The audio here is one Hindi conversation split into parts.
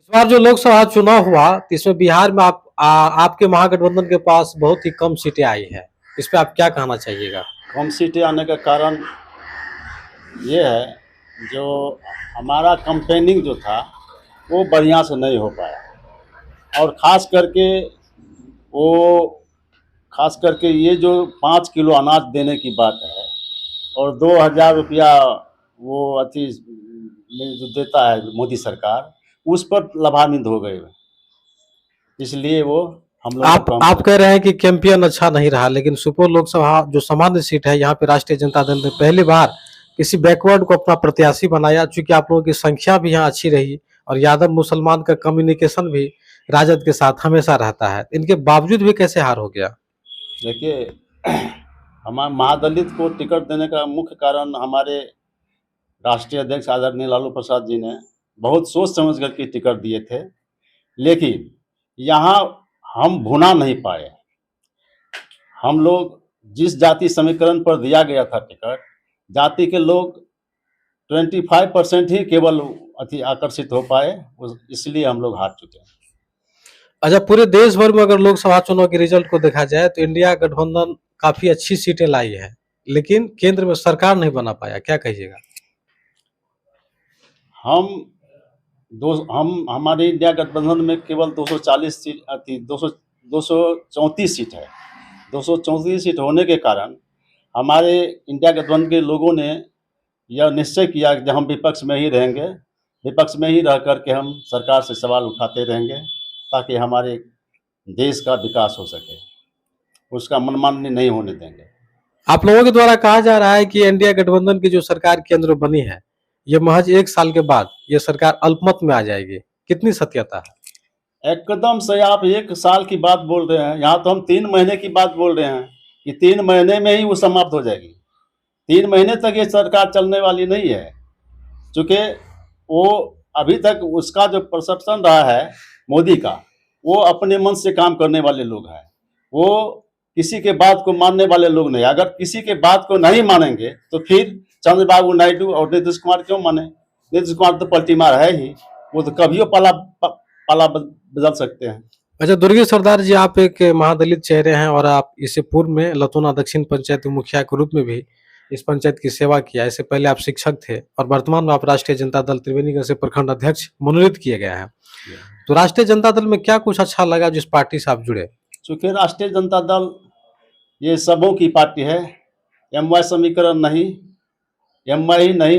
इस बार जो लोकसभा चुनाव हुआ तो इसमें बिहार में आपके महागठबंधन के पास बहुत ही कम सीटें आई है। इस पे आप क्या कहना चाहिएगा? कम सीटें आने का कारण ये है जो हमारा कैंपेनिंग जो था वो बढ़िया से नहीं हो पाया। और खास करके ये जो 5 किलो अनाज देने की बात है और 2,000 रुपया वो अति में जो देता है मोदी सरकार, उस पर लाभान्वित हो गए। इसलिए वो हम लोग आप को आप कह रहे हैं कि कैंपेन अच्छा नहीं रहा, लेकिन सुपौल लोकसभा जो सामान्य सीट है यहाँ पे राष्ट्रीय जनता दल ने पहली बार किसी बैकवर्ड को अपना प्रत्याशी बनाया। चूंकि आप लोगों की संख्या भी यहाँ अच्छी रही और यादव मुसलमान का कम्युनिकेशन भी राजद के साथ हमेशा रहता है, इनके बावजूद भी कैसे हार हो गया? देखिए हमारे महादलित को टिकट देने का मुख्य कारण हमारे राष्ट्रीय अध्यक्ष आदरणीय लालू प्रसाद जी ने बहुत सोच समझ करके टिकट दिए थे। लेकिन यहाँ हम भुना नहीं पाए। हम लोग जिस जाति समीकरण पर दिया गया था टिकट, जाति के लोग 25% ही केवल अति आकर्षित हो पाए, इसलिए हम लोग हार चुके हैं। अच्छा, पूरे देश भर में अगर लोकसभा चुनाव के रिजल्ट को देखा जाए तो इंडिया गठबंधन काफी अच्छी सीटें लाई है, लेकिन केंद्र में सरकार नहीं बना पाया, क्या कहिएगा? हमारे इंडिया गठबंधन में केवल 240 सीट अति 234 सीट है। 234 सीट होने के कारण हमारे इंडिया गठबंधन के लोगों ने यह निश्चय किया कि हम विपक्ष में ही रहेंगे। विपक्ष में ही रह करके हम सरकार से सवाल उठाते रहेंगे ताकि हमारे देश का विकास हो सके। उसका मनमानी नहीं होने देंगे। आप लोगों के द्वारा कहा जा रहा है कि एनडीए गठबंधन की जो सरकार केंद्र बनी है, ये महज 1 साल के बाद ये सरकार अल्पमत में आ जाएगी। कितनी सत्यता है? एकदम से आप 1 साल की बात बोल रहे हैं, यहाँ तो हम 3 महीने की बात बोल रहे हैं कि 3 महीने में ही वो समाप्त हो जाएगी। 3 महीने तक ये सरकार चलने वाली नहीं है, चूँकि वो अभी तक उसका जो परसेप्शन रहा है मोदी का, वो अपने मन से काम करने वाले लोग हैं। वो किसी के बात को मानने वाले लोग नहीं। अगर किसी के बात को नहीं मानेंगे तो फिर चंद्रबाबू नायडू और नीतीश कुमार क्यों माने? नीतीश कुमार तो पलटीमार है ही, वो तो कभियो पाला बदल सकते हैं। अच्छा, दुर्गे सरदार जी, आप एक महादलित चेहरे हैं और आप इससे पूर्व में लतोना दक्षिण पंचायत मुखिया के रूप में भी इस पंचायत की सेवा किया। इससे पहले आप शिक्षक थे और वर्तमान में आप राष्ट्रीय जनता दल त्रिवेणीगंज से प्रखंड अध्यक्ष मनोनीत किए गए हैं। तो राष्ट्रीय जनता दल में क्या कुछ अच्छा लगा जिस पार्टी से आप जुड़े? चूँकि राष्ट्रीय जनता दल ये सबों की पार्टी है, एमवाई समीकरण नहीं, एमवाई ही नहीं,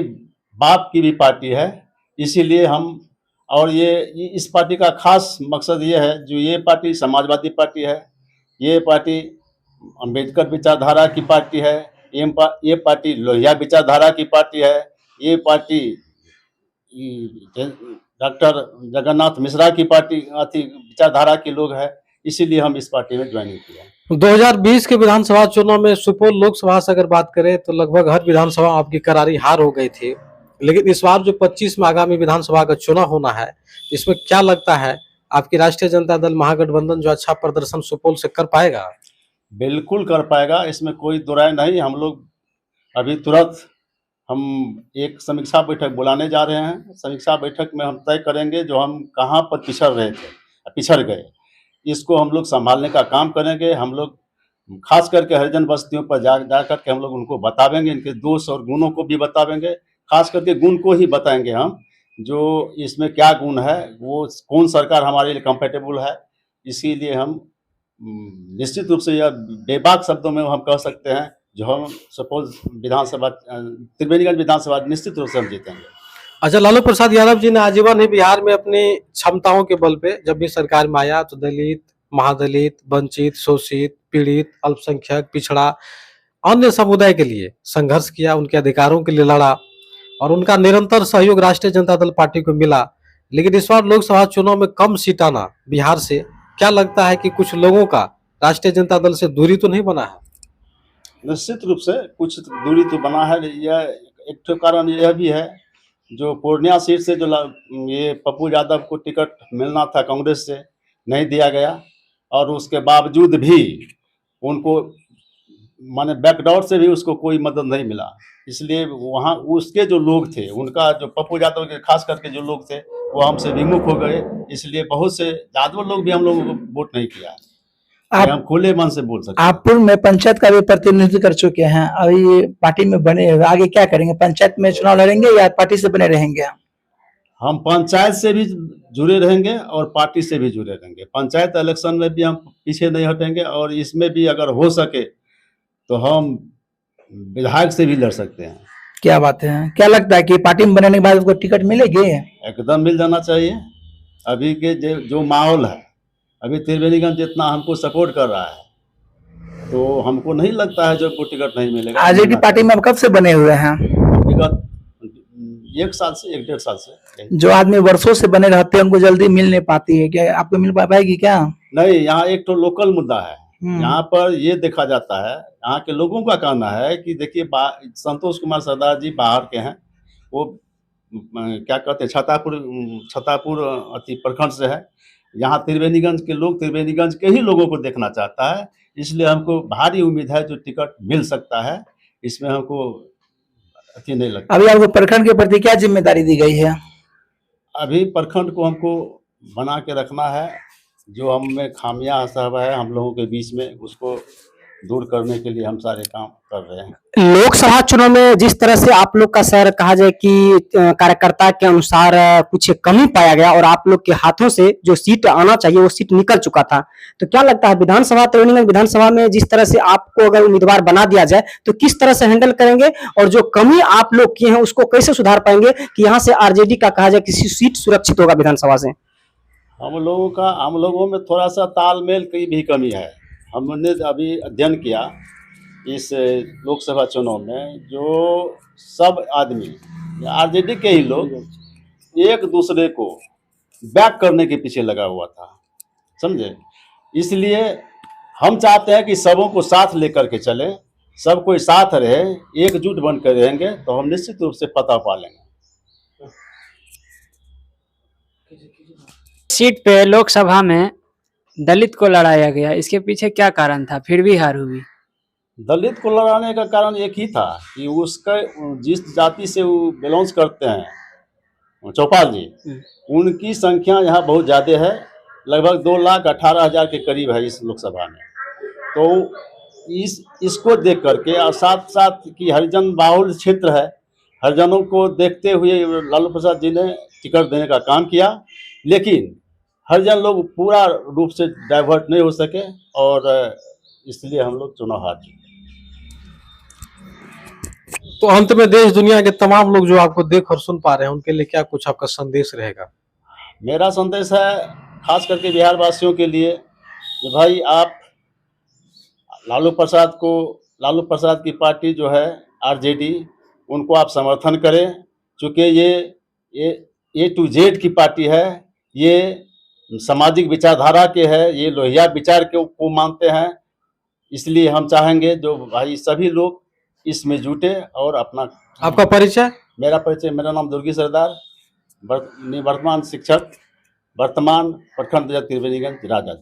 बाप की भी पार्टी है। इसीलिए हम और ये इस पार्टी का खास मकसद ये है, जो ये पार्टी समाजवादी पार्टी है, ये पार्टी अम्बेडकर विचारधारा की पार्टी है, ये पार्टी लोहिया विचारधारा की पार्टी है, ये पार्टी डॉक्टर जगन्नाथ मिश्रा की पार्टी विचारधारा के लोग हैं। इसीलिए हम इस पार्टी में ज्वाइनिंग किया। 2020 के विधानसभा चुनाव में सुपौल लोकसभा से अगर बात करें तो लगभग हर विधानसभा आपकी करारी हार हो गई थी, लेकिन इस बार जो 25 में आगामी विधानसभा का चुनाव होना है, इसमें क्या लगता है आपकी राष्ट्रीय जनता दल महागठबंधन जो अच्छा प्रदर्शन सुपौल से कर पाएगा? बिल्कुल कर पाएगा, इसमें कोई दो राय नहीं। हम लोग अभी तुरंत हम एक समीक्षा बैठक बुलाने जा रहे हैं। समीक्षा बैठक में हम तय करेंगे जो हम कहाँ पर पिछड़ गए, इसको हम लोग संभालने का काम करेंगे। हम लोग खास करके हरिजन बस्तियों पर जा करके हम लोग उनको बतावेंगे, इनके दोष और गुणों को भी बतावेंगे। खास करके गुण को ही बताएंगे हम, जो इसमें क्या गुण है, वो कौन सरकार हमारे लिए कंफर्टेबल है। इसीलिए हम निश्चित रूप से यह बेबाक शब्दों में हम कह सकते हैं, जो हम सपोज विधानसभा त्रिवेणीगंज विधानसभा निश्चित रूप से हम जीतेंगे। अच्छा, लालू प्रसाद यादव जी ने आजीवन ही बिहार में अपनी क्षमताओं के बल पे जब भी सरकार में आया तो दलित, महादलित, वंचित, शोषित, पीड़ित, अल्पसंख्यक, पिछड़ा, अन्य समुदाय के लिए संघर्ष किया, उनके अधिकारों के लिए लड़ा और उनका निरंतर सहयोग राष्ट्रीय जनता दल पार्टी को मिला। लेकिन इस बार लोकसभा चुनाव में कम सीट आना बिहार से, क्या लगता है कि कुछ लोगों का राष्ट्रीय जनता दल से दूरी तो नहीं बना है? निश्चित रूप से कुछ दूरी तो बना है। यह एक तो कारण यह भी है, जो पूर्णिया सीट से जो ये पप्पू यादव को टिकट मिलना था कांग्रेस से, नहीं दिया गया और उसके बावजूद भी उनको माने बैकडोर से भी उसको कोई मदद नहीं मिला। इसलिए वहाँ उसके जो लोग थे, उनका जो पप्पू यादव के खास करके जो लोग थे, वो हमसे विमुख हो गए। इसलिए बहुत से यादव लोग भी हम लोगों को वोट नहीं किया। ये हम खुले मन से बोल सकते हैं। आप पूर्व में पंचायत का भी प्रतिनिधित्व कर चुके हैं, अभी पार्टी में बने हुए, आगे क्या करेंगे? पंचायत में चुनाव लड़ेंगे या पार्टी से बने रहेंगे? हम पंचायत से भी जुड़े रहेंगे और पार्टी से भी जुड़े रहेंगे। पंचायत इलेक्शन में भी हम पीछे नहीं हटेंगे और इसमें भी अगर हो सके तो हम विधायक से भी लड़ सकते हैं। क्या बात है, क्या लगता है कि पार्टी में बनने के बाद उसको टिकट मिलेगी? एकदम मिल जाना चाहिए। अभी के जो माहौल है, अभी त्रिवेणीगंज जितना हमको सपोर्ट कर रहा है, तो हमको नहीं लगता है जो को टिकट नहीं मिलेगा। आरजेडी पार्टी में आप कब से बने हुए हैं? विगत 1 साल से 1.5 साल से। जो आदमी वर्षों से बने रहते हैं उनको जल्दी मिल नहीं पाती है, क्या आपको मिल पाएगी क्या? नहीं, यहाँ एक तो लोकल मुद्दा है। यहाँ पर ये देखा जाता है, यहाँ के लोगों का कहना है कि देखिए संतोष कुमार सरदार जी बाहर के हैं, वो क्या कहते हैं छतापुर अति प्रखंड से है। यहाँ त्रिवेणीगंज के लोग त्रिवेणीगंज के ही लोगों को देखना चाहता है, इसलिए हमको भारी उम्मीद है जो टिकट मिल सकता है। इसमें हमको अच्छी नहीं लगता। अभी आपको प्रखंड के प्रति क्या जिम्मेदारी दी गई है? अभी प्रखंड को हमको बना के रखना है, जो हम में खामियां सब है हम लोगों के बीच में, उसको दूर करने के लिए हम सारे काम कर रहे हैं। लोकसभा चुनाव में जिस तरह से आप लोग का शहर कहा जाए कि कार्यकर्ता के अनुसार कुछ कमी पाया गया और आप लोग के हाथों से जो सीट आना चाहिए वो सीट निकल चुका था, तो क्या लगता है विधानसभा त्रिवेणीगंज विधानसभा में जिस तरह से आपको अगर उम्मीदवार बना दिया जाए तो किस तरह से हैंडल करेंगे और जो कमी आप लोग किए हैं उसको कैसे सुधार पाएंगे कि यहाँ से आरजेडी का कहा जाए किसी सीट सुरक्षित होगा विधानसभा से? हम लोगों में थोड़ा सा तालमेल की भी कमी है। हमने अभी अध्ययन किया इस लोकसभा चुनाव में, जो सब आदमी आरजेडी के ही लोग एक दूसरे को बैक करने के पीछे लगा हुआ था, समझे। इसलिए हम चाहते हैं कि सबों को साथ लेकर के चले, सब कोई साथ रहे, एकजुट बनकर रहेंगे तो हम निश्चित रूप से फतह पा लेंगे। सीट पे लोकसभा में दलित को लड़ाया गया, इसके पीछे क्या कारण था, फिर भी हार हुई? दलित को लड़ाने का कारण एक ही था कि उसका जिस जाति से वो बिलोंग्स करते हैं चौपाल जी, उनकी संख्या यहाँ बहुत ज़्यादा है, लगभग 2,18,000 के करीब है इस लोकसभा में। तो इसको देख करके और साथ साथ कि हरिजन बाहुल क्षेत्र है, हरिजनों को देखते हुए लालू प्रसाद जी ने टिकट देने का काम किया, लेकिन हरिजन लोग पूरा रूप से डाइवर्ट नहीं हो सके और इसलिए हम लोग चुनाव हार चुके। तो अंत में देश दुनिया के तमाम लोग जो आपको देख और सुन पा रहे हैं उनके लिए क्या कुछ आपका संदेश रहेगा? मेरा संदेश है खास करके बिहार वासियों के लिए कि भाई आप लालू प्रसाद की पार्टी जो है आरजेडी, उनको आप समर्थन करें, चूँकि ये A to Z की पार्टी है, ये सामाजिक विचारधारा के है, ये लोहिया विचार को मानते हैं। इसलिए हम चाहेंगे जो भाई सभी लोग इसमें जुटे और अपना। आपका परिचय? मेरा नाम दुर्गी सरदार, निवर्तमान शिक्षक, वर्तमान प्रखंड त्रिवेणीगंज राजा।